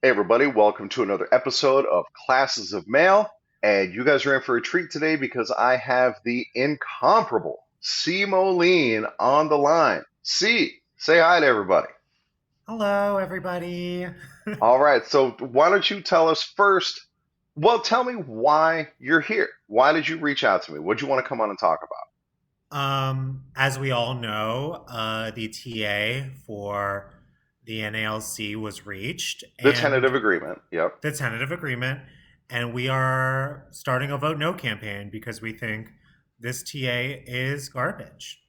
Hey everybody, welcome to another episode of Classes of Mail. And you guys are in for a treat today because I have the incomparable C Moline on the line. C, say hi to everybody. Hello, everybody. All right, so why don't you tell us first? Well, tell me why you're here. Why did you reach out to me? What do you want to come on and talk about? As we all know, the TA for the NALC was reached, The tentative and agreement. Yep. the tentative agreement, and we are starting a vote no campaign because we think this TA is garbage.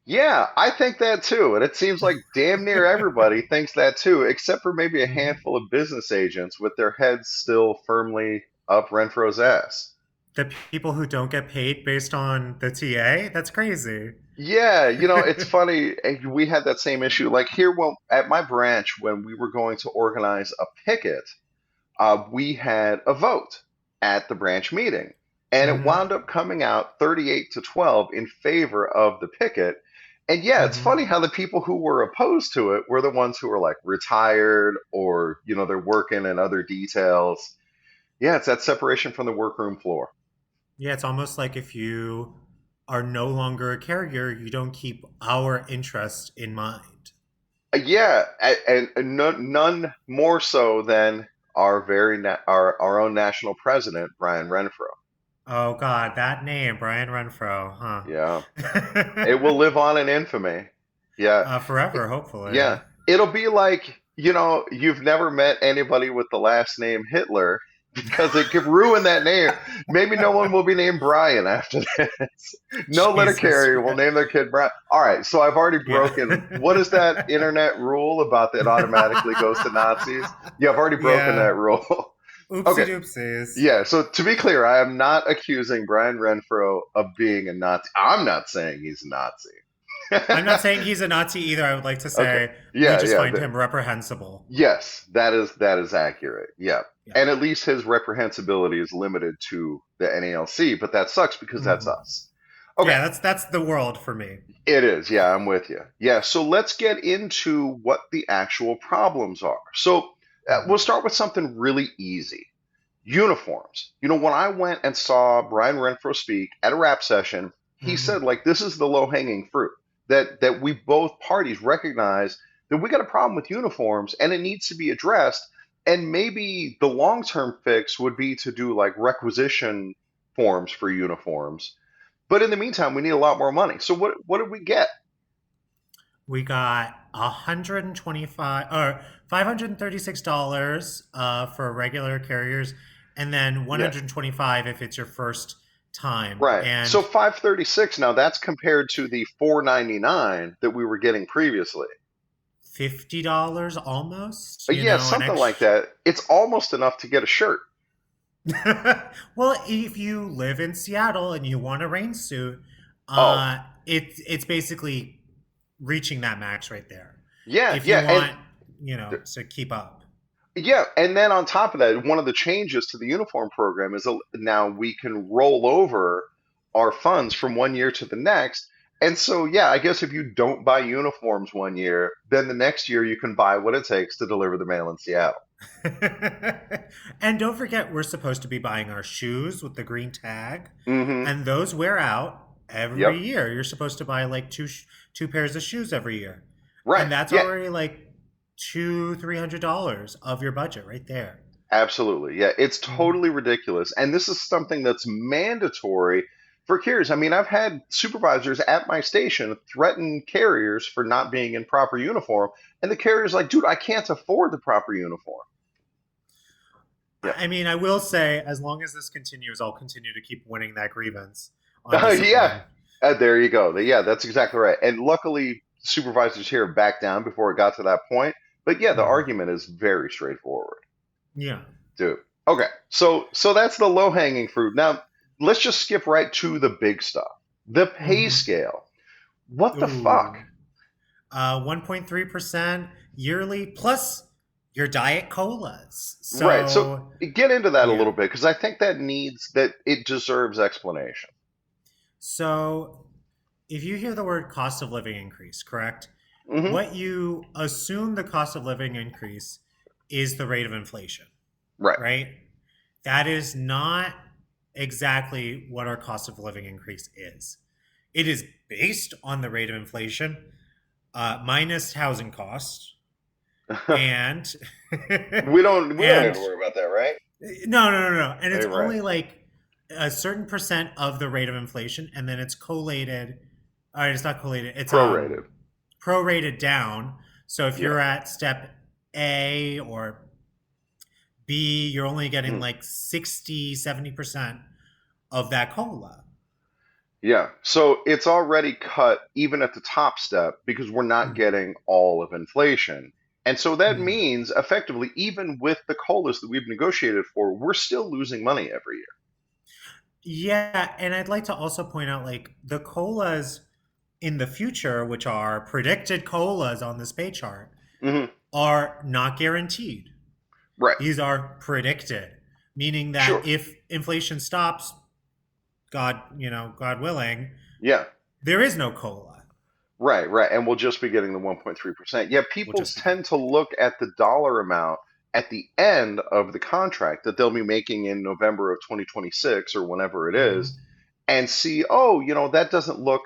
Yeah, I think that too. And it seems like damn near everybody thinks that too, except for maybe a Mhm. handful of business agents with their heads still firmly up Renfro's ass. The people who don't get paid based on the TA, that's crazy. Yeah, it's funny. We had that same issue. Like here, well, at my branch, when we were going to organize a picket, we had a vote at the branch meeting, and it hmm wound up coming out 38 to 12 in favor of the picket. And yeah, it's hmm funny how the people who were opposed to it were the ones who were like retired or, they're working in other details. Yeah, it's that separation from the workroom floor. Yeah, it's almost like if you are no longer a carrier, you don't keep our interest in mind. Yeah, and none more so than our own national president, Brian Renfro. Oh God, that name, Brian Renfro, Yeah, it will huh? live on in infamy. Yeah. Forever, hopefully. Yeah, it'll be like, you've never met anybody with the last name Hitler because it could ruin that name. Maybe no one will be named Brian after this. No letter Jesus carrier will Christ. name their kid Brian. All right, so I've already broken. What is that Yeah. internet rule about that automatically goes to Nazis? Yeah, I've already broken Yeah. that rule. Oopsie Okay, doopsies. yeah, so to be clear, I am not accusing Brian Renfro of being a Nazi. I'm not saying he's a I'm not Nazi. saying he's a Nazi either. I would like to Okay. say we Yeah, just yeah. find him reprehensible. Yes, that is accurate. Yeah. Yeah. And at least his reprehensibility is limited to the NALC, but that sucks because that's hmm us. Okay, Yeah, that's the world for me. it is. Yeah, I'm with you. Yeah, so let's get into what the actual problems are. So we'll hmm start with something really easy. Uniforms. When I went and saw Brian Renfro speak at a rap session, he said hmm like this is the low-hanging fruit that we both parties recognize that we got a problem with uniforms and it needs to be addressed. And maybe the long-term fix would be to do like requisition forms for uniforms. But in the meantime, we need a lot more money. So what did we get? We got 125 or $536 for regular carriers, and then Yeah, 125 if it's your first time. right. So And 536 now that's compared to the 499 that we were getting previously. $50 almost, Yeah, an something like extra. that. It's almost enough to get a shirt. Well, if you live in Seattle and you want a rain suit, Oh, it's basically reaching that max right there. yeah, If you yeah, and want, to keep up. yeah, and then on top of that, one of the changes to the uniform program is now we can roll over our funds from one year to the next. And so, yeah, I guess if you don't buy uniforms one year, then the next year you can buy what it takes to deliver the mail in Seattle. And don't forget, we're supposed to be buying our shoes with the green tag, Mm-hmm. and those wear out every Yep. year. You're supposed to buy like two pairs of shoes every year, Right. and that's Yeah. already like $300 of your budget right there. Absolutely. Yeah, it's Mhm. totally ridiculous. And this is something that's mandatory for carriers. I mean, I've had supervisors at my station threaten carriers for not being in proper uniform, and the carrier's like, dude, I can't afford the proper uniform. Yeah. I mean, I will say, as long as this continues, I'll continue to keep winning that grievance on Yeah. discipline. There you go. Yeah, that's exactly right. And luckily, supervisors here backed down before it got to that point. But yeah, the Mhm. argument is very straightforward. Yeah. Dude. Okay. So that's the low-hanging fruit. Now, let's just skip right to the big stuff. The pay hmm scale. What the fuck? Ooh. 1.3% yearly plus your diet colas. Right. So So, get into that a yeah. little bit because I think that it deserves explanation. So, if you hear the word cost of living increase, correct? Hmm. What you assume the cost of living increase is the rate of inflation, Right. right? That is not exactly what our cost of living increase is. It is based on the rate of inflation minus housing costs and We don't need to and worry about that, right? no, and it's Right. only like a certain percent of the rate of inflation, and then it's collated. All right, it's not collated. It's Prorated. prorated down. So if Yeah. you're at step A or B, you're only getting Mm. like 60, 70% of that cola. Yeah. So it's already cut even at the top step because we're not Mhm. getting all of inflation. And so that Mhm. means effectively, even with the COLAs that we've negotiated for, we're still losing money every Yeah, and I'd like to also point out like the colas in the future, which are predicted colas on this pay chart, year. are not guaranteed. Right. These are predicted, meaning that Sure. if inflation stops, God willing, Yeah. there is no cola. Right, right. And we'll just be getting the 1.3%. Yeah, We'll people just be tend getting. to look at the dollar amount at the end of the contract that they'll be making in November of 2026 or whenever it is Mhm. and see, oh, that doesn't look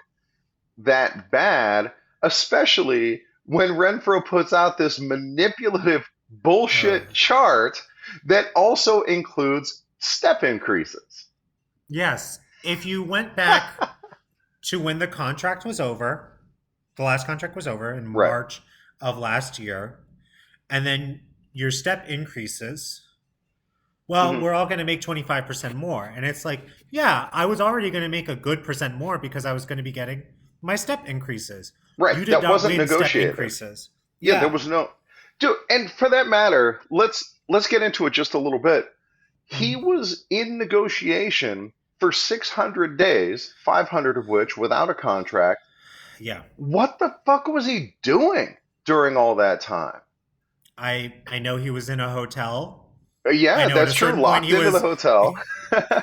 that bad, especially when Renfro puts out this manipulative Uh, bullshit chart that also includes step increases. yes, if you went back to when the contract was over, the last contract was over in Right. March of last year, and then your step increases. Well, Hmm. we're all going to make 25% more. And it's like, yeah, I was already going to make a good percent more because I was going to be getting my step increases. Right. You did That not wasn't win step negotiated. increases. Yeah, there Yeah. was no dude, and for that matter, let's get into it just a little bit. He Mhm. was in negotiation for 600 days, 500 of which without a contract. Yeah. What the fuck was he doing during all that time? I know he was in a hotel. I Yeah, know at that's a true. certain point Locked into the hotel.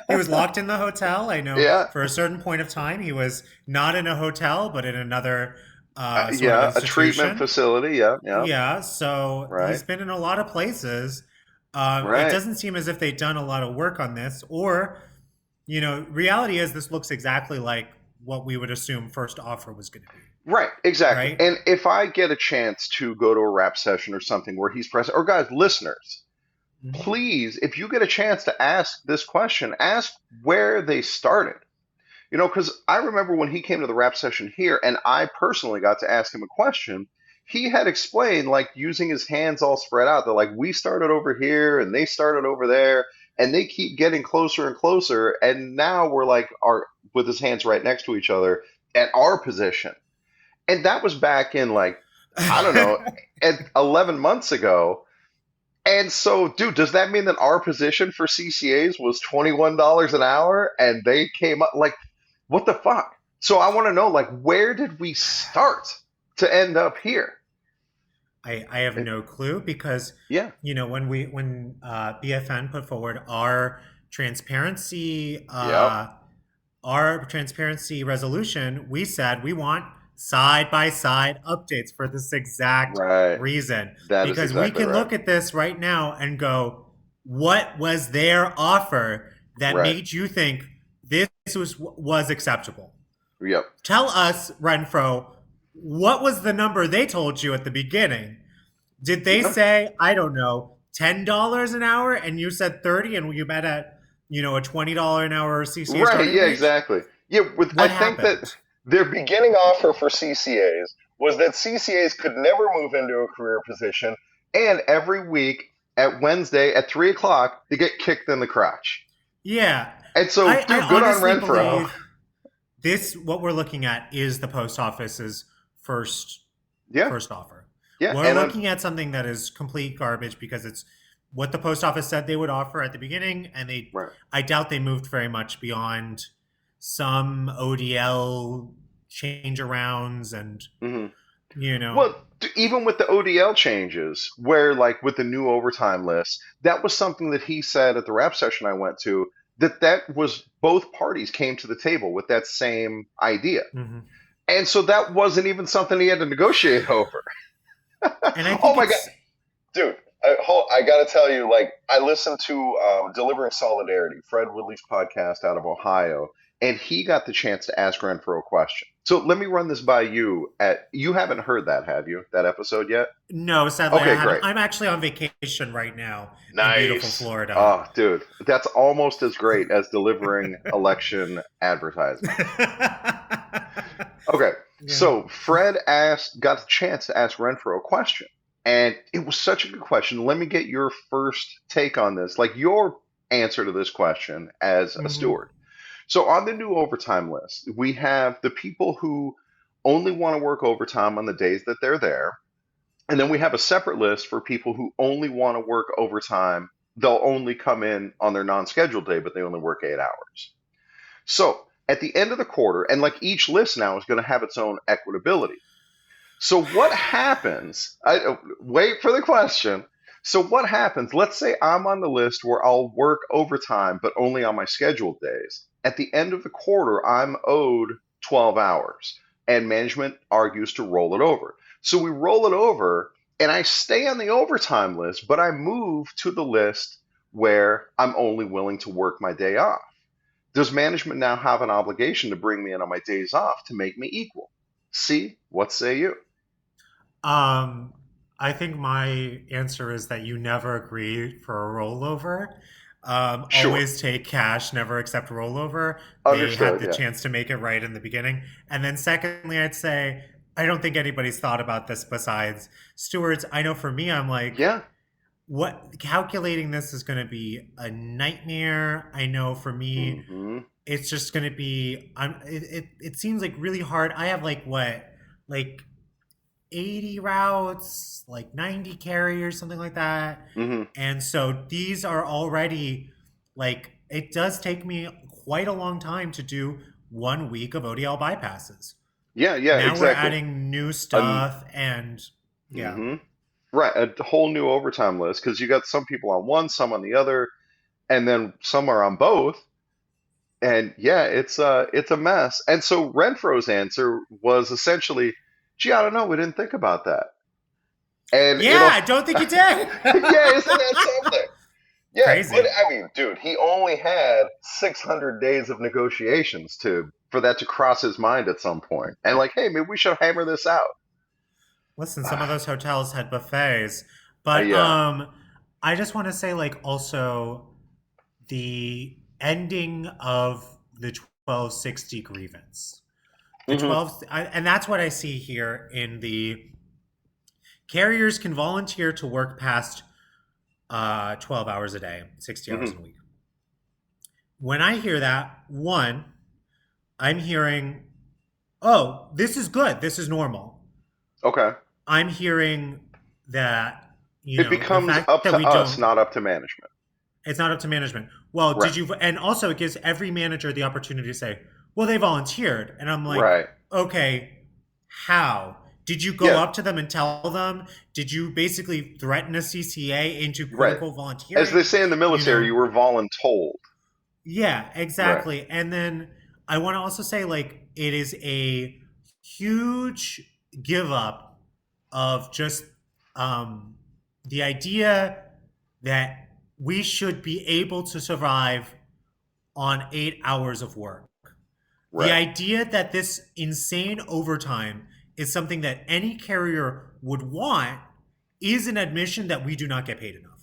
he was locked in the hotel. I know Yeah, for a certain point of time he was not in a hotel but in another sort of yeah, a treatment institution. facility. Yeah, yeah, Yeah, so right, he's been in a lot of places. It right, doesn't seem as if they've done a lot of work on this, or reality is this looks exactly like what we would assume first offer was going to be, right, exactly. right? And if I get a chance to go to a rap session or something where he's present, or guys, listeners, Mhm. please, if you get a chance to ask this question, ask where they started. Because I remember when he came to the rap session here and I personally got to ask him a question, he had explained, like, using his hands all spread out, that, like, we started over here and they started over there and they keep getting closer and closer. And now we're like, with his hands right next to each other at our position. And that was back in, like, I don't know, at 11 months ago. And so, dude, does that mean that our position for CCAs was $21 an hour and they came up like, what the fuck? So I want to know, like, where did we start to end up here? I have And no clue because yeah, when BFN put forward yep, our transparency resolution, we said we want side by side updates for this exact right. reason. That is Because we exactly can right. look at this right now and go, what was their offer that Right. made you think this was acceptable? Yep. Tell us, Renfro, what was the number they told you at the beginning? Did they Yeah. say, I don't know, $10 an hour and you said 30 and you met at, a $20 an hour CCA Right. starting Yeah. wage? Exactly. Yeah. I What think that happened? their beginning offer for CCAs was that CCAs could never move into a career position, and every week at Wednesday at 3 o'clock they get kicked in the crotch. Yeah. And so, I dude, good on honestly Renfro. believe what we're looking at is the post office's first Yeah. first offer. Yeah. We're And looking at something that is complete garbage because it's what the post office said they would offer at the beginning, and right. I doubt they moved very much beyond some ODL change arounds and Hmm. you know Well, even with the ODL changes, where like with the new overtime list, that was something that he said at the rap session I went to, that was both parties came to the table with that same idea. mhm. And so that wasn't even something he had to negotiate over. And I Oh think my God. it's Dude, I got to tell you, like, I listened to Delivering Solidarity, Fred Woodley's podcast out of Ohio, and he got the chance to ask Renfro a question. So let me run this by you. You haven't heard that, have you? That episode yet? No, sadly, I Okay, haven't. great. I'm actually on vacation right now in beautiful Nice. Florida. Oh, dude, that's almost as great as delivering election advertisements. Okay, Yeah. so got the chance to ask Renfro a question, and it was such a good question. Let me get your first take on this, like your answer to this question as a Hmm. steward. So on the new overtime list, we have the people who only want to work overtime on the days that they're there, and then we have a separate list for people who only want to work overtime. They'll only come in on their non-scheduled day, but they only work 8 hours. So at the end of the quarter, and like each list now is going to have its own equitability. So what happens? Wait for the question. So what happens? Let's say I'm on the list where I'll work overtime, but only on my scheduled days. At the end of the quarter, I'm owed 12 hours, and management argues to roll it over. So we roll it over, and I stay on the overtime list, but I move to the list where I'm only willing to work my day off. Does management now have an obligation to bring me in on my days off to make me equal? See, what say you? Um, I think my answer is that you never agree for a rollover. Sure. Always take cash, never accept rollover. They had Understood. the Yeah. chance to make it right in the beginning. And then, secondly, I'd say I don't think anybody's thought about this besides stewards. I know for me, I'm like, Yeah. what calculating this is going to be a nightmare. I know for me, Hmm. it's just going to be. It seems like really hard. I have like what, like 80 routes, like 90 carriers, something like that. Hmm. And so these are already like, it does take me quite a long time to do 1 week of ODL bypasses. Yeah. Yeah. Now we're Exactly. adding new And stuff and yeah. hmm right, a whole new overtime list because you got some people on one, some on the other, and then some are on both. And yeah, it's a mess. And so Renfro's answer was essentially, "Gee, I don't know. We didn't think about that." And Yeah, it'll, I don't think you did. yeah, isn't that something? Yeah, but Crazy. I mean, dude, he only had 600 days of negotiations to for that to cross his mind at some point. And like, hey, maybe we should hammer this out. Listen, some of those hotels had buffets, but Yeah. I just want to say like also the ending of the 1260 grievance. The Hmm. 12 and that's what I see here in the carriers can volunteer to work past 12 hours a day, 60 hours Hmm. a week. When I hear that, one, I'm hearing, oh, this is good. This is normal. Okay. I'm hearing that, It the becomes fact up that to we us, don't, not up to management. it's not up to management. Well, Right. did you, and also it gives every manager the opportunity to say, well, they volunteered. And I'm like, Right. okay, how? Did you go Yeah. up to them and tell them? Did you basically threaten a CCA into quote Right. unquote As they volunteering? say in the You military, know, you were voluntold. yeah, Right. exactly. And then I want to also say, like, it is a huge give up of just um, the idea that we should be able to survive on 8 hours of work. The Right. idea that this insane overtime is something that any carrier would want is an admission that we do not get paid enough.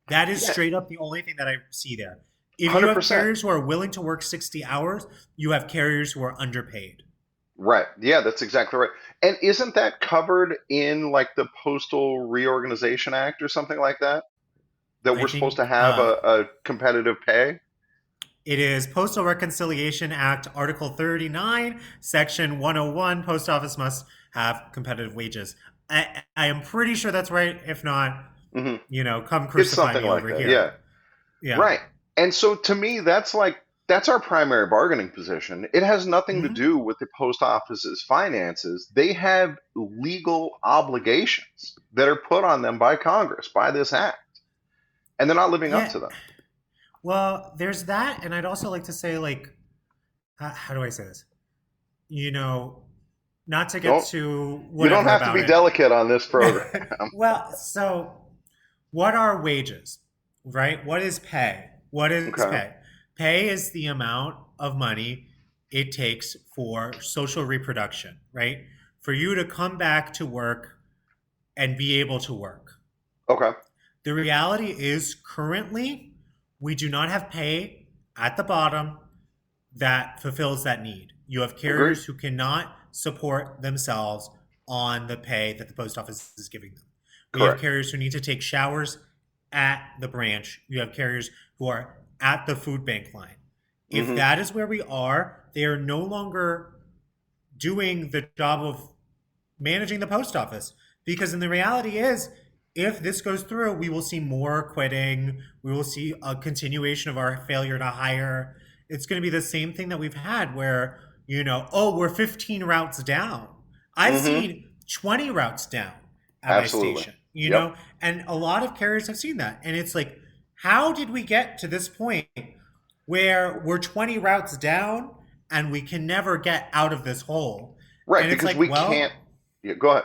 That is Yeah. straight up the only thing that I see there. If you have 100%. carriers who are willing to work 60 hours, you have carriers who are underpaid. Right. Yeah, that's exactly right. And isn't that covered in like the Postal Reorganization Act or something like that? That I we're supposed think to have a competitive pay? it is Postal Reconciliation Act, Article 39, Section 101. Post office must have competitive wages. I am pretty sure that's right. If not, Hmm. come It's crucify something me like over that. here. Yeah. Yeah. Right. And so to me, that's our primary bargaining position. It has nothing to Mhm. do with the post office's finances. They have legal obligations that are put on them by Congress, by this act, and they're not living up Yeah. to them. Well, there's that, and I'd also like to say, like, how do I say this? You know, not to get Don't too you don't whatever have to about be it. delicate on this program. Well, so what are wages, right? What is pay? What is Okay. pay? Pay is the amount of money it takes for social reproduction, right? For you to come back to work and be able to work. Okay. The reality is currently we do not have pay at the bottom that fulfills that need. You have Agreed. carriers who cannot support themselves on the pay that the post office is giving them. We have Correct. carriers who need to take showers at the branch. You have carriers who are at the food bank line. If Hmm. that is where we are, they are no longer doing the job of managing the post office. Because in the reality is, if this goes through, we will see more quitting. We will see a continuation of our failure to hire. It's going to be the same thing that we've had where, oh, we're 15 routes down. I've Hmm. seen 20 routes down at my Absolutely. station, Yep. and a lot of carriers have seen that. And it's like, how did we get to this point where we're 20 routes down and we can never get out of this hole? Right. And it's Because like, we can't. well, Yeah, go ahead.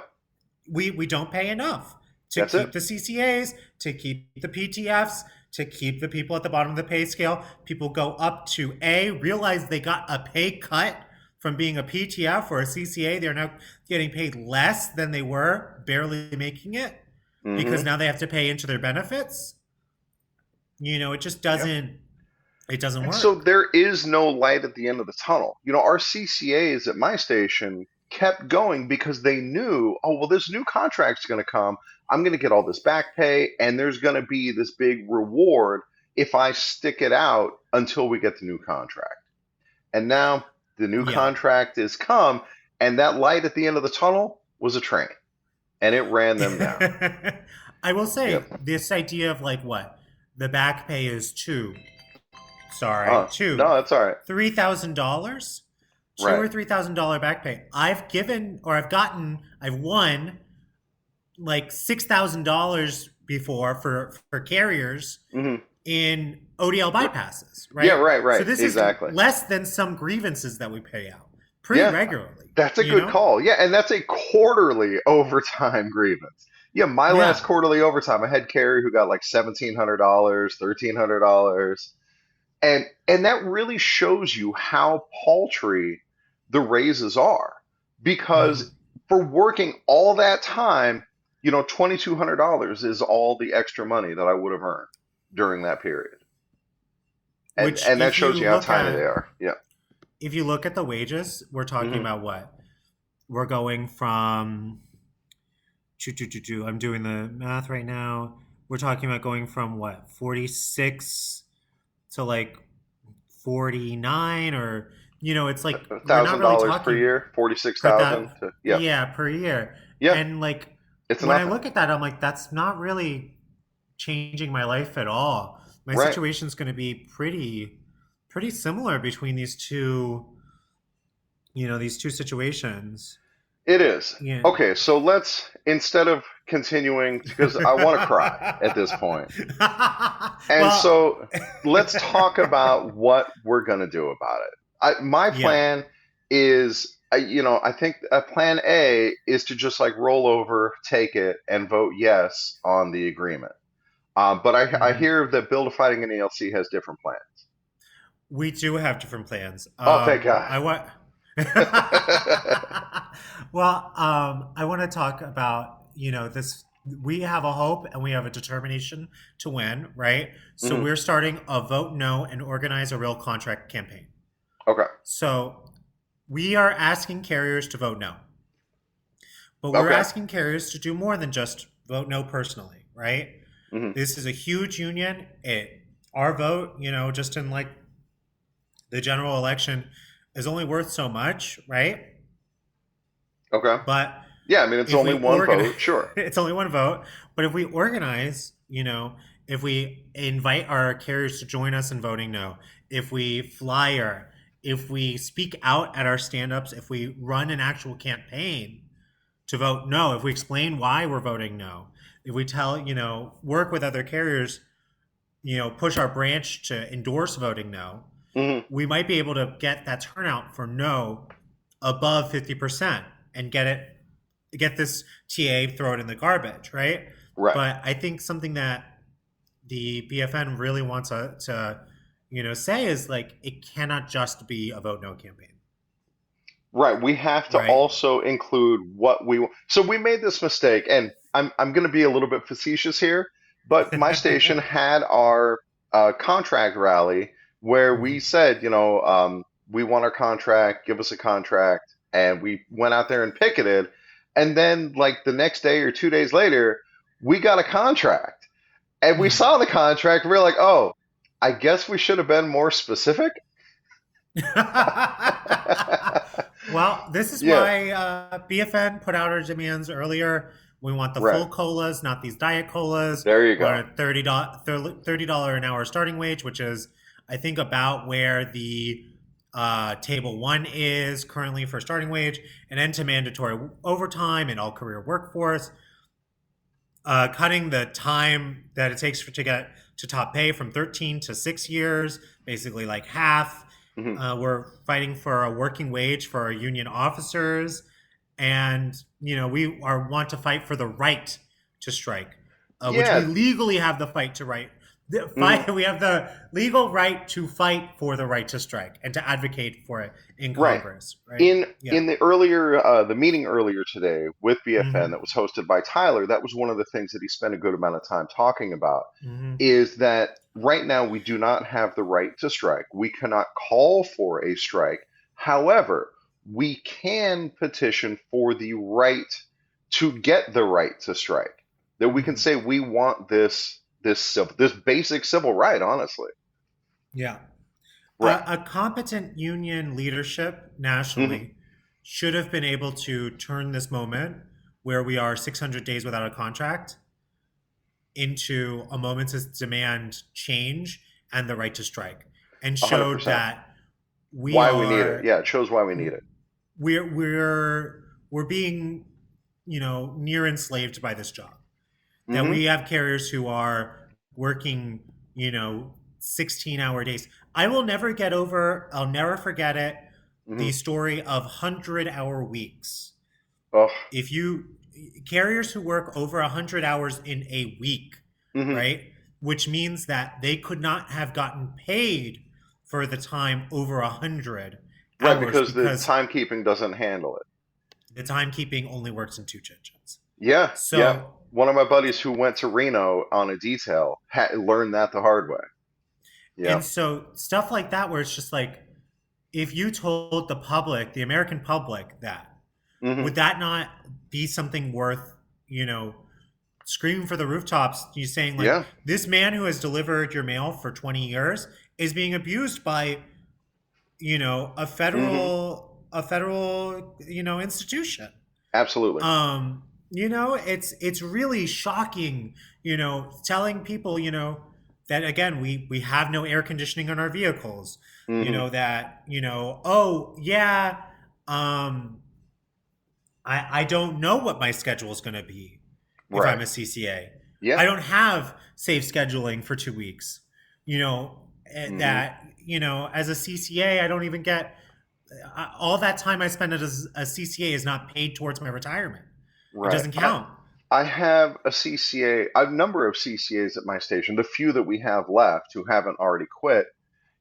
we don't pay enough to That's it. keep the CCAs, to keep the PTFs, to keep the people at the bottom of the pay scale. People go up to A, realize they got a pay cut from being a PTF or a CCA. They're now getting paid less than they were, barely making it, because Hmm. now they have to pay into their benefits. It just Yep. doesn't And so work. there is no light at the end of the tunnel. Our CCAs at my station kept going because they knew, oh, well, this new contract's going to come. I'm going to get all this back pay, and there's going to be this big reward if I stick it out until we get the new contract. And now the new Yeah. contract is come, and that light at the end of the tunnel was a train, and it ran them down. I will Yep. say this idea of like what the back pay is two, No, that's all right. $3,000, two Right. or $3,000 back pay. I've won like $6,000 before for carriers Hmm. in ODL bypasses, Yeah, right? right, So right. this is Exactly. less than some grievances that we pay out pretty Yeah, regularly, that's a good call. Yeah, and that's a quarterly overtime grievance. Yeah, my last Yeah. quarterly overtime, I had carrier who got like $1,700, $1,300, and that really shows you how paltry the raises are. Mhm. Because for working all that time, $2,200 is all the extra money that I would have earned during that period, and Which, and that shows you how tiny they are. Yeah. if you look at the wages, we're talking Hmm. about what? We're going from I'm doing the math right now. We're talking about going from what, 46 to like 49, or it's like a we're not thousand really dollars per talking year, 46,000 that, to, yeah, yeah, per year. yeah, And like it's when I nothing. look at that, I'm like, that's not really changing my life at all. My Right. situation's going to be pretty similar between these two situations. It is. Yeah. Okay, so let's, instead of continuing, because I want to cry at this point. And Well, so let's talk about what we're going to do about it. My yeah. plan is, I think plan A is to just like roll over, take it, and vote yes on the agreement. But I Mhm. hear that Bill to Fighting NALC has different plans. We do have different plans. Oh, thank God. I want. Well, I want to talk about this. We have a hope and we have a determination to win, right? So Hmm. we're starting a vote no and organize a real contract campaign. Okay. So we are asking carriers to vote no, but we're Okay. asking carriers to do more than just vote no personally, right? Hmm. This is a huge union. Our vote, just in like the general election, is only worth so much, right? Okay. But Yeah, I mean, it's if only we one organize, vote, sure. it's only one vote. But if we organize, if we invite our carriers to join us in voting no, if we flyer, if we speak out at our stand-ups, if we run an actual campaign to vote no, if we explain why we're voting no, if we tell, work with other carriers, push our branch to endorse voting no, Hmm. we might be able to get that turnout for no above 50% and get this TA, throw it in the garbage, right? Right. But I think something that the BFN really wants to say is like it cannot just be a vote no campaign, Right. We have to right? also include what we want. So we made this mistake, and I'm going to be a little bit facetious here, but my station had our contract rally where we Mhm. said, we want our contract, give us a contract, and we went out there and picketed, and then like the next day or 2 days later, we got a contract, and we Mhm. saw the contract, and we were like, oh, I guess we should have been more specific. Well, this is Yeah. why BFN put out our demands earlier. We want the Right. full colas, not these diet colas. There you We go. want a $30 an hour starting wage, which is, I think, about where the table one is currently for starting wage, and end to mandatory overtime and all career workforce. Cutting the time that it takes to get to top pay from 13 to 6 years, basically like half. Mhm. We're fighting for a working wage for our union officers, and we want to fight for the right to strike, which we Yeah. legally have the fight to right. The Mhm. fight, we have the legal right to fight for the right to strike and to advocate for it in Right. Congress. Right? In Yeah. in the meeting earlier today with BFN Mm-hmm. that was hosted by Tyler, that was one of the things that he spent a good amount of time talking about, Mm-hmm. is that right now we do not have the right to strike. We cannot call for a strike. However, we can petition for the right to get the right to strike. That we can Mm-hmm. say we want this basic civil right, honestly. Yeah. Right. A competent union leadership Hmm. nationally should have been able to turn this moment where we are 600 days without a contract into a momentous demand change and the right to strike, and showed 100%. that we Why we need it. are Yeah, it shows why we need it. we're being near enslaved by this job, that Hmm. we have carriers who are working, 16-hour days. I'll never forget it, Hmm. the story of 100-hour weeks. Oh. If you carriers who work over 100 hours in a week, Hmm. right? Which means that they could not have gotten paid for the time over 100 Right, hours because the because timekeeping doesn't handle it. the timekeeping only works in two engines. Yeah, yeah. So, One of my buddies who went to Reno on a detail learned that the hard way. Yeah. stuff like that, where it's just like, if you told the public, the American public, that, Hmm. would that not be something worth, screaming for the rooftops? You saying like, Yeah. this man who has delivered your mail for 20 years is being abused by, Hmm. a federal, institution. Absolutely. It's really shocking, telling people, that again, we have no air conditioning on our vehicles, Hmm. that, oh yeah, um I don't know what my schedule is going to be if I'm Right. a CCA. I Yeah. don't have safe scheduling for 2 weeks. Hmm. That, as a CCA, I don't even get all that time I spend as a CCA is not paid towards my retirement. It Right. doesn't I count. I have a CCA, a number of CCAs at my station, the few that we have left who haven't already quit,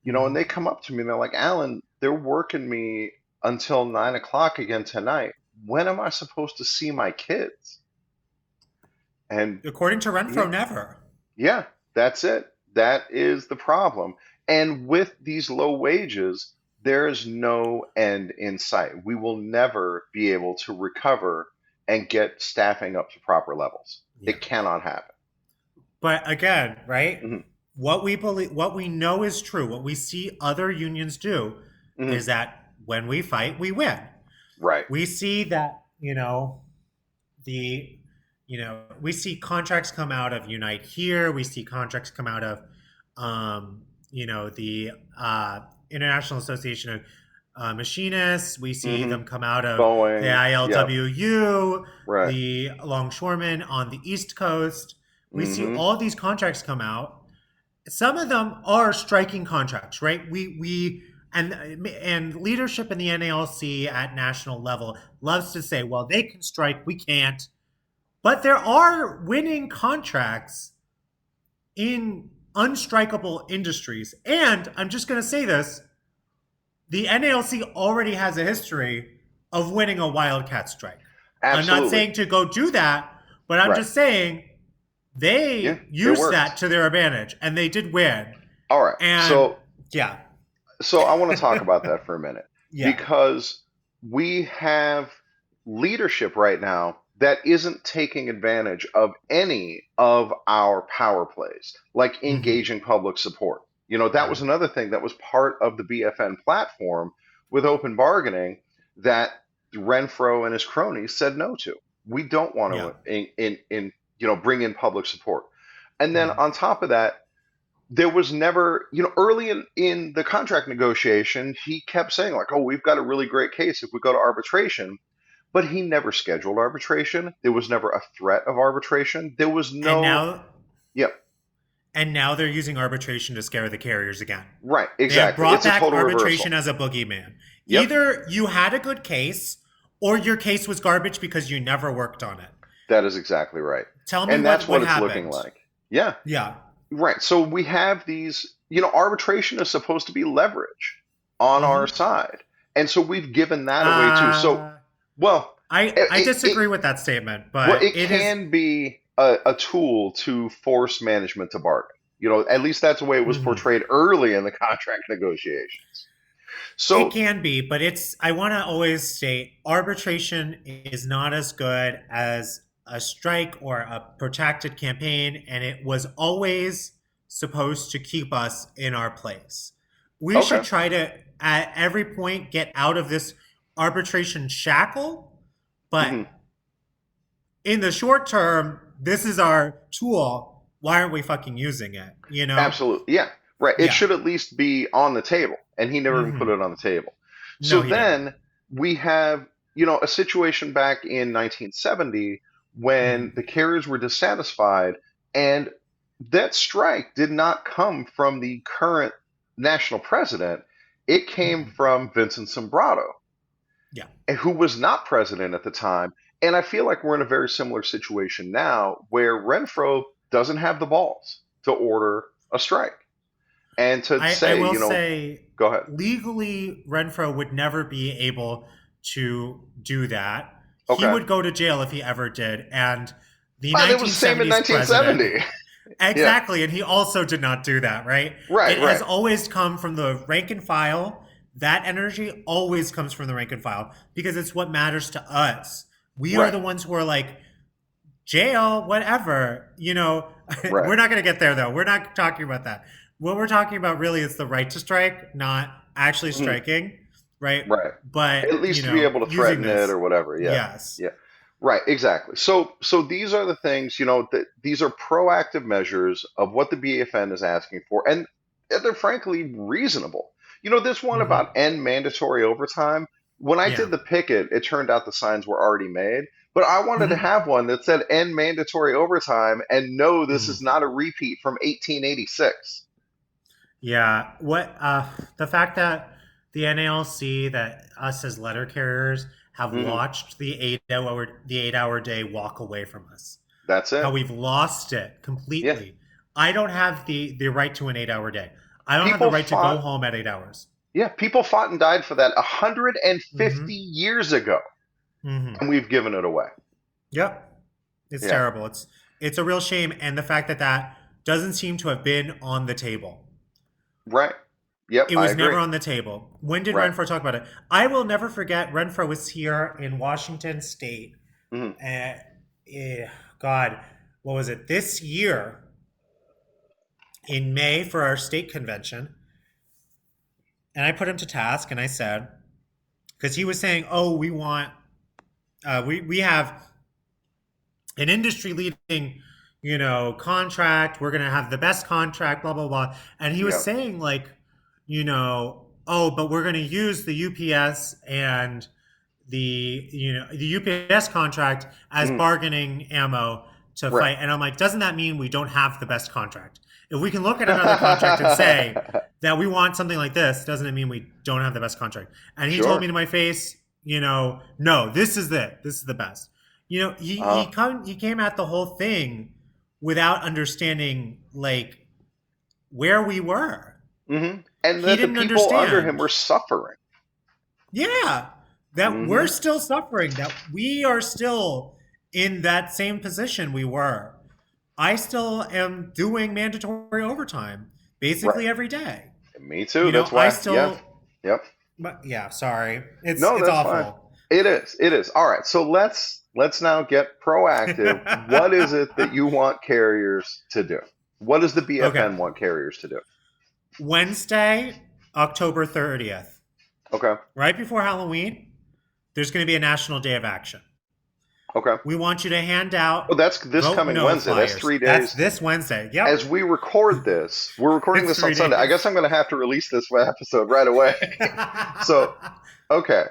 and they Mhm. come up to me and they're like, Alan, they're working me until 9 o'clock again tonight. When am I supposed to see my kids? And According to yeah, Renfro, never. yeah, that's it. That is the problem. And with these low wages, there is no end in sight. We will never be able to recover and get staffing up to proper levels. Yeah. It cannot happen. But again, right? Hmm. What we know is true, what we see other unions do, Hmm. is that when we fight, we win. Right. We see that, the we see contracts come out of Unite Here. We see contracts come out of the International Association of Machinists. We see Hmm. them come out of the Boeing. Yep. ILWU, Right. the longshoremen on the East Coast. We see Hmm. all these contracts come out. Some of them are striking contracts, right? We and leadership in the NALC at national level loves to say, well, they can strike, we can't. But there are winning contracts in unstrikable industries. And I'm just going to say this, the NALC already has a history of winning a wildcat strike. I'm not Absolutely. saying to go do that, but I'm Right. just saying Yeah, they it used that worked. to their advantage and they did win. All right. And So yeah. I want to talk about that for a minute Yeah. because we have leadership right now that isn't taking advantage of any of our power plays, like Mm-hmm. engaging public support. That was another thing that was part of the BFN platform with open bargaining that Renfro and his cronies said no to. We don't want Yeah. to bring in public support. And then Mm-hmm. on top of that, there was never, early in the contract negotiation, he kept saying, like, oh, we've got a really great case if we go to arbitration. But he never scheduled arbitration. There was never a threat of arbitration. There was And no, now yeah, and now they're using arbitration to scare the carriers again. right, They have exactly. brought It's a back total arbitration reversal. as a boogeyman. Yep, Either you had a good case or your case was garbage because you never worked on it. that is exactly right. Tell me And that's what what it's looking happened. like. Yeah, Yeah. right. So we have these, arbitration is supposed to be leverage on our Mm-hmm. side. And so we've given that away too. So, Uh, well, I it disagree with that statement, well, but it it is. can be a tool to force management to bargain. At least that's the way it was Mhm. portrayed early in the contract negotiations. It So, can be, but it's. I want to always state arbitration is not as good as a strike or a protracted campaign, and it was always supposed to keep us in our place. We should okay. try to, at every point, get out of this arbitration shackle, but Hmm. in the short term, this is our tool. Why aren't we fucking using it? You know? Absolutely. Yeah. Right. It Yeah. should at least be on the table. And he never even put Mm-hmm. it on the table. So No, he didn't. then we have, a situation back in 1970 when Mm-hmm. the carriers were dissatisfied, and that strike did not come from the current national president. It came Mm-hmm. from Vincent Sombrado, Yeah. who was not president at the time. And I feel like we're in a very similar situation now where Renfro doesn't have the balls to order a strike and to I say, will say go ahead. legally Renfro would never be able to do that. He Okay. would go to jail if he ever did. And the It was the same in 1970s president. 1970. Yeah. Exactly. And he also did not do that, right? Right, It has right, always come from the rank and file. That energy always comes from the rank and file because it's what matters to us. We are right, the ones who are like, jail, whatever. right. We're not going to get there though. We're not talking about that. What we're talking about really is the right to strike, not actually Mhm. striking, right? Right. But, At least to be able to using threaten it this. or whatever. Yeah. Yes. Yeah. Right, exactly. So these are the things, that these are proactive measures of what the BFN is asking for, and they're frankly reasonable. This one Hmm. about end mandatory overtime, when I Yeah. did the picket, it turned out the signs were already made, but I wanted to Hmm. have one that said end mandatory overtime and no, this Hmm. is not a repeat from 1886. Yeah. The fact that the NALC, that us as letter carriers have Hmm. watched the 8 hour day walk away from us. That's How it. we've lost it Yeah. completely. I don't have the right to an 8 hour day. I don't have the People right to go fought, home at 8 hours. yeah, people fought and died for that Mm-hmm. 150 years ago, Mm-hmm. and we've given it away. Yep. It's Yeah. terrible. It's a real shame, and the fact that that doesn't seem to have been on the table. Right. Yep, It I was agree. never on the table. When did Right. Renfro talk about it? I will never forget. Renfro was here in Washington State. Hmm. Uh, God, what was it? This year in May for our state convention, and I put him to task, and I said, because he was saying, "Oh, we have an industry leading, contract. We're gonna have the best contract, blah blah blah." And he was Yep. saying like, oh, but we're gonna use the UPS and the UPS contract as Hmm. bargaining ammo to Right. fight. And I'm like, doesn't that mean we don't have the best contract? If we can look at another contract and say that we want something like this, doesn't it mean we don't have the best contract? And he told me Sure. to my face, no, this is the best. You know, Uh, he came at the whole thing without understanding like where we were. and He that the didn't people under him understand. were suffering. Yeah, that we're Hmm. still suffering, that we are still in that same position we were. I still am doing mandatory overtime Right. basically every day. Me too. You know, That's I why. Yeah. still, Yep. but yeah, sorry. No, It's that's fine. awful. It is. It is. All right. So let's now get proactive. What is it that you want carriers to do? What does the Okay. BFN want carriers to do? Wednesday, October 30th, Okay. right before Halloween, there's going to be a National Day of Action. Okay. We want you to hand out Oh, that's this vote coming no Wednesday. That's flyers. 3 days. That's this Wednesday. As Yep. we record this, we're recording It's this on three Sunday. I guess days. I'm going to have to release this episode right away. So, okay.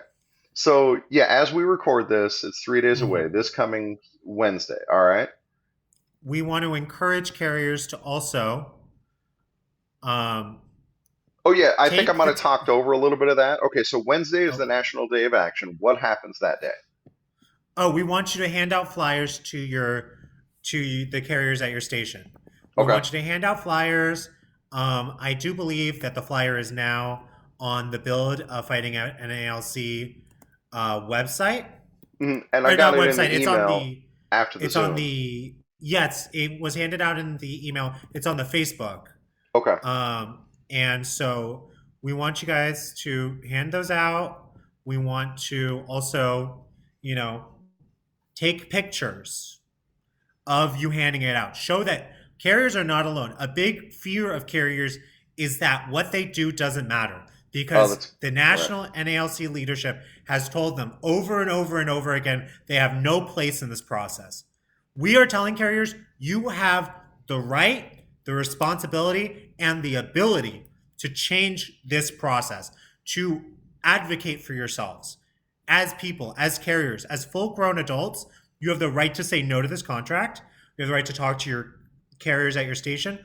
So, yeah, as we record this, it's 3 days away. Mhm. This coming Wednesday. All right. We want to encourage carriers to also um, Oh, yeah, I think I take might the. have talked over a little bit of that. Okay, so Wednesday is the Okay. National Day of Action. What happens that day? Oh, we want you to hand out flyers to the carriers at your station. We Okay. want you to hand out flyers. I do believe that the flyer is now on the Build Fighting NALC website, And I or got not it in website. the email after the Zoom. Yes, it was handed out in the email. It's on the Facebook. Okay. And so we want you guys to hand those out. We want to also, you know, take pictures of you handing it out. Show that carriers are not alone. A big fear of carriers is that what they do doesn't matter Oh, because that's the right. national NALC leadership has told them over and over and over again they have no place in this process. We are telling carriers you have the right, the responsibility, and the ability to change this process, to advocate for yourselves as people, as carriers, as full grown adults. You have the right to say no to this contract. You have the right to talk to your carriers at your station.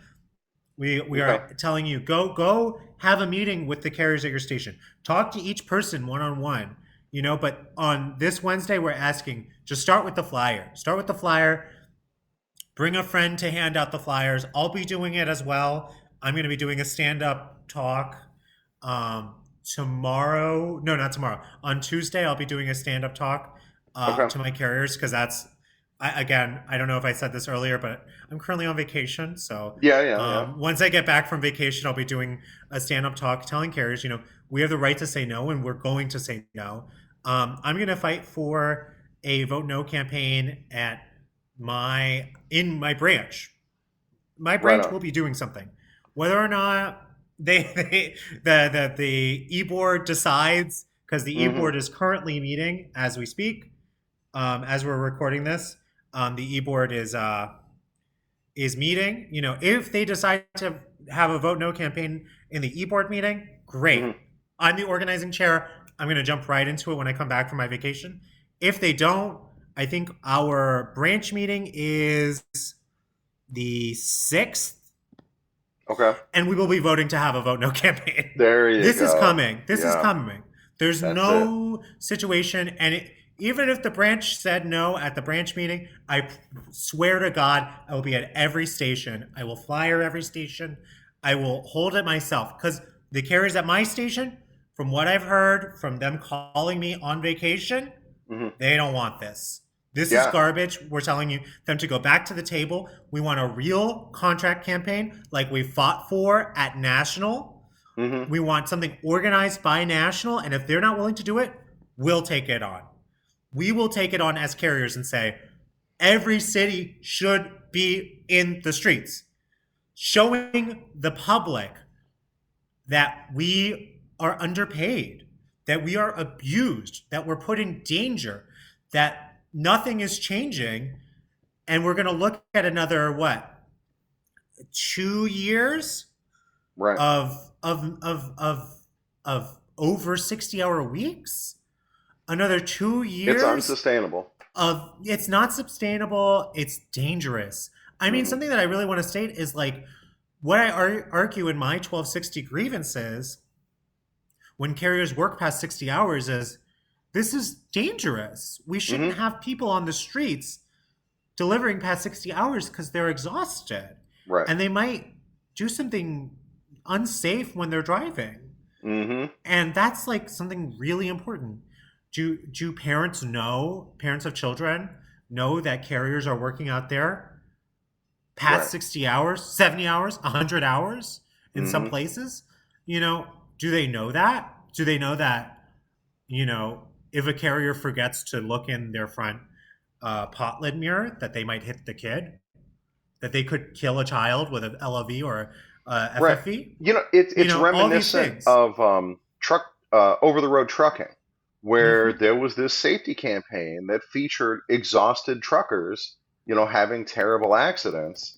We Okay. are telling you go have a meeting with the carriers at your station. Talk to each person one on one. You know, but on this Wednesday, we're asking just start with the flyer. Start with the flyer. Bring a friend to hand out the flyers. I'll be doing it as well. I'm going to be doing a stand up talk tomorrow. No, not tomorrow. On Tuesday, I'll be doing a stand up talk Okay. to my carriers because that's, again, I don't know if I said this earlier, but I'm currently on vacation. So Yeah, yeah, yeah. once I get back from vacation, I'll be doing a stand up talk telling carriers, you know, we have the right to say no and we're going to say no. I'm going to fight for a vote no campaign at in my branch. My Right branch on. will be doing something, whether or not the e board decides, because the e Hmm. board is currently meeting as we speak, as we're recording this. The e board is meeting. You know, if they decide to have a vote no campaign in the e board meeting, great. Hmm. I'm the organizing chair. I'm going to jump right into it when I come back from my vacation. If they don't, I think our branch meeting is the 6th, Okay. and we will be voting to have a vote no campaign. There you This is go. coming. This is Yeah, coming. There's that's it. no situation, and even if the branch said no at the branch meeting, I swear to God, I will be at every station. I will flyer every station. I will hold it myself because the carriers at my station, from what I've heard from them calling me on vacation, Hmm. they don't want this. This is Yeah. garbage. We're telling you them to go back to the table. We want a real contract campaign like we fought for at National. Hmm. We want something organized by National. And if they're not willing to do it, we'll take it on. We will take it on as carriers and say, every city should be in the streets, showing the public that we are underpaid, that we are abused, that we're put in danger, that nothing is changing, and we're going to look at another what, 2 years Right. of over 60-hour weeks, another two It's years unsustainable. of it's not sustainable, it's dangerous. I mean, Hmm. something that I really want to state is like what I argue in my 1260 grievances when carriers work past 60 hours is this is dangerous. We shouldn't Hmm. have people on the streets delivering past 60 hours because they're exhausted Right. and they might do something unsafe when they're driving. Hmm. And that's like something really important. Do parents know, parents of children know that carriers are working out there past Right. 60 hours, 70 hours, 100 hours in some Hmm. places? You know, do they know that? Do they know that, if a carrier forgets to look in their front pot lid mirror, that they might hit the kid, that they could kill a child with an LOV or a Right. FFV? It's All these reminiscent things. of truck over the road trucking, where Hmm. there was this safety campaign that featured exhausted truckers, having terrible accidents,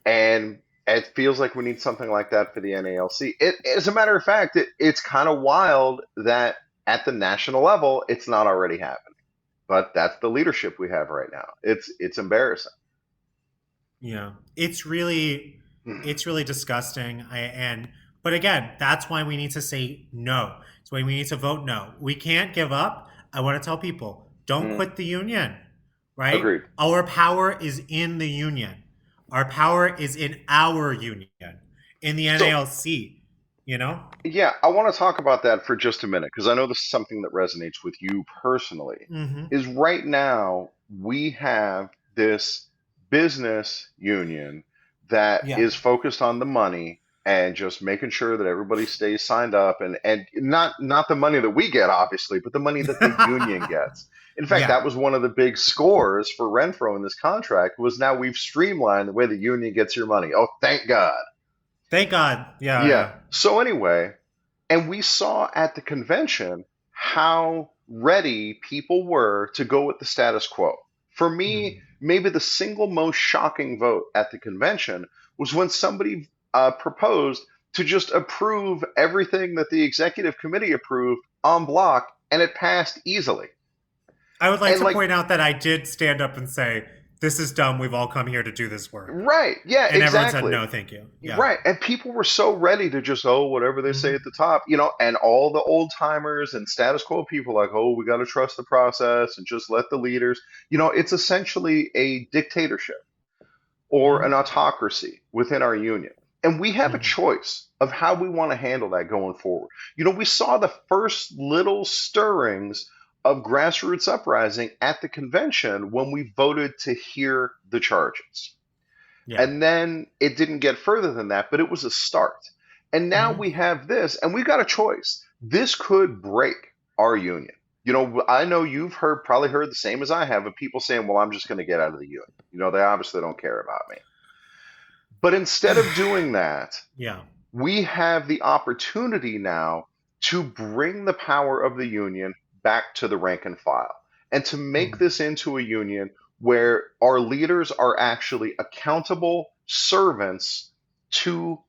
and it feels like we need something like that for the NALC. As a matter of fact, it's kind of wild that at the national level, it's not already happening. But that's the leadership we have right now. It's embarrassing. Yeah, it's really disgusting. But again, that's why we need to say no. That's why we need to vote no. We can't give up. I want to tell people, don't Mm, quit the union, right? agreed. Our power is in the union. Our power is in our union, in the So NALC, you know? yeah, I want to talk about that for just a minute because I know this is something that resonates with you personally. Hmm. Is right now we have this business union that Yeah. is focused on the money and just making sure that everybody stays signed up and not the money that we get obviously, but the money that the union gets. In fact, Yeah. that was one of the big scores for Renfro in this contract was now we've streamlined the way the union gets your money. Oh, thank God. Thank God. Yeah, Yeah. yeah. So anyway, and we saw at the convention how ready people were to go with the status quo. For me, Mm. maybe the single most shocking vote at the convention was when somebody proposed to just approve everything that the executive committee approved en bloc, and it passed easily. I would like And to like, point out that I did stand up and say, this is dumb. We've all come here to do this work. right, yeah, And everyone said, exactly. no, thank you. Yeah. Right. And people were so ready to just, oh, whatever they say Hmm. at the top, and all the old timers and status quo people like, oh, we got to trust the process and just let the leaders, it's essentially a dictatorship or an Hmm. autocracy within our union. And we have a Hmm. choice of how we want to handle that going forward. We saw the first little stirrings of grassroots uprising at the convention when we voted to hear the charges. Yeah. And then it didn't get further than that, but it was a start. And now Hmm. we have this, and we've got a choice. This could break our union. I know you've probably heard the same as I have of people saying, well, I'm just going to get out of the union. They obviously don't care about me. But instead of doing that, Yeah. we have the opportunity now to bring the power of the union back to the rank and file and to make Mm. this into a union where our leaders are actually accountable servants to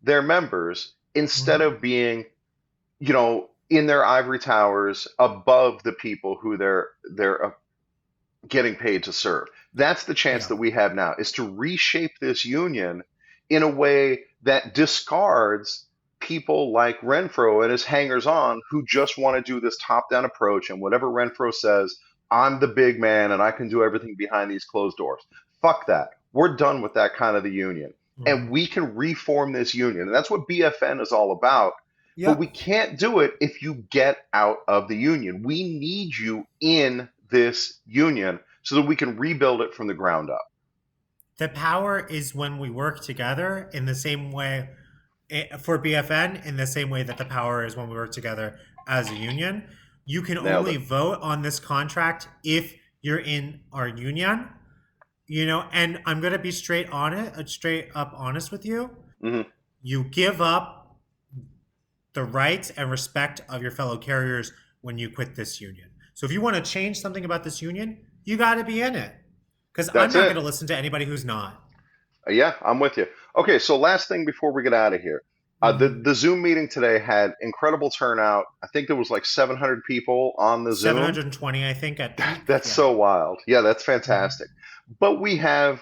their members instead Hmm. of being, in their ivory towers above the people who they're getting paid to serve. That's the chance Yeah. that we have now is to reshape this union in a way that discards people like Renfro and his hangers on who just want to do this top down approach and whatever Renfro says, I'm the big man and I can do everything behind these closed doors. Fuck that. We're done with that kind of the union. And Hmm. we can reform this union. And that's what BFN is all about. But we Yep. can't do it if you get out of the union. We need you in this union so that we can rebuild it from the ground up. The power is when we work together in the same way for BFN, in the same way that the power is when we work together as a union. You can Nailed only it. vote on this contract if you're in our union, and I'm going to be straight up honest with you. Hmm. You give up the rights and respect of your fellow carriers when you quit this union. So if you want to change something about this union, you got to be in it. Because I'm That's not it. going to listen to anybody who's not. Yeah, I'm with you. Okay, so last thing before we get out of here. The Mm-hmm. Zoom meeting today had incredible turnout. I think there was like 700 people on the Zoom. 720, I think, at peak. That's Yeah. so wild. Yeah, that's fantastic. Mm-hmm. But we have,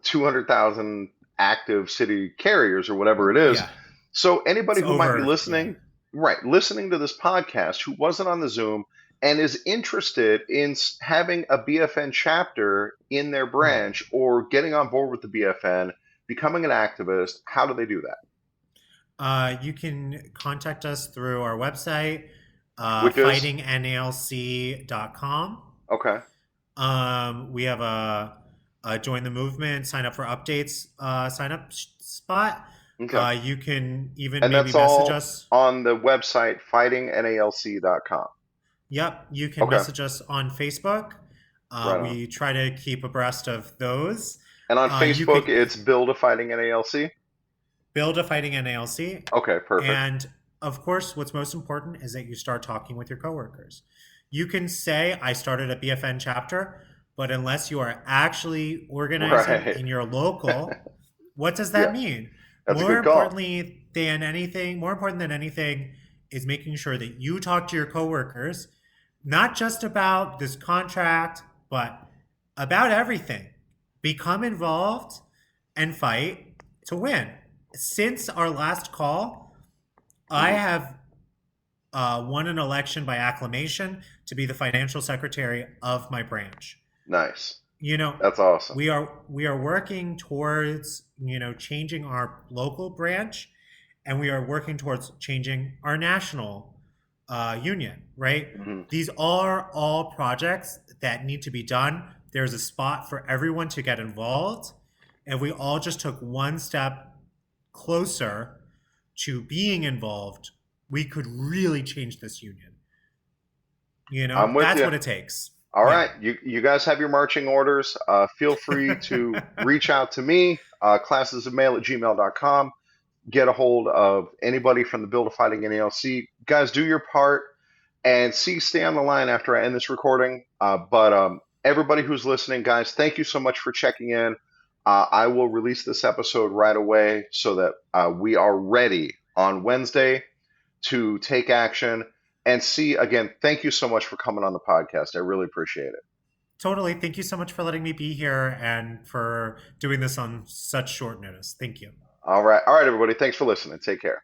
200,000 active city carriers or whatever it is. Yeah. So It's anybody who might be over. Yeah. listening, right, listening to this podcast who wasn't on the Zoom, and is interested in having a BFN chapter in their branch or getting on board with the BFN, becoming an activist, how do they do that? You can contact us through our website, Which is fightingnalc.com. okay, We have a join the movement, sign up for updates, sign up spot. okay. You can even And maybe that's message all us. on the website fightingnalc.com. Yep, you can Okay, message us on Facebook. right on. We try to keep abreast of those. And on You Facebook, could it's Build a Fighting NALC. build a Fighting NALC. Okay, perfect. And of course, what's most important is that you start talking with your coworkers. You can say, I started a BFN chapter, but unless you are actually organizing Right. in your local, what does that Yeah, mean? that's a good call. More important than anything is making sure that you talk to your coworkers, not just about this contract, but about everything. Become involved and fight to win. Since our last call, I Hmm. have won an election by acclamation to be the financial secretary of my branch. Nice. You know, That's awesome. we are working towards changing our local branch, and we are working towards changing our national union. Right? Hmm. These are all projects that need to be done. There's a spot for everyone to get involved, and we all just took one step closer to being involved, we could really change this union. I'm with That's you. what it takes. All Yeah. right, you guys have your marching orders. Feel free to reach out to me, classesofmail@gmail.com. Get a hold of anybody from the Build a Fighting NALC. Guys, do your part and see, stay on the line after I end this recording. But everybody who's listening, guys, thank you so much for checking in. I will release this episode right away so that we are ready on Wednesday to take action. And see, again, thank you so much for coming on the podcast. I really appreciate it. Totally. Thank you so much for letting me be here and for doing this on such short notice. Thank you. All right. All right, everybody. Thanks for listening. Take care.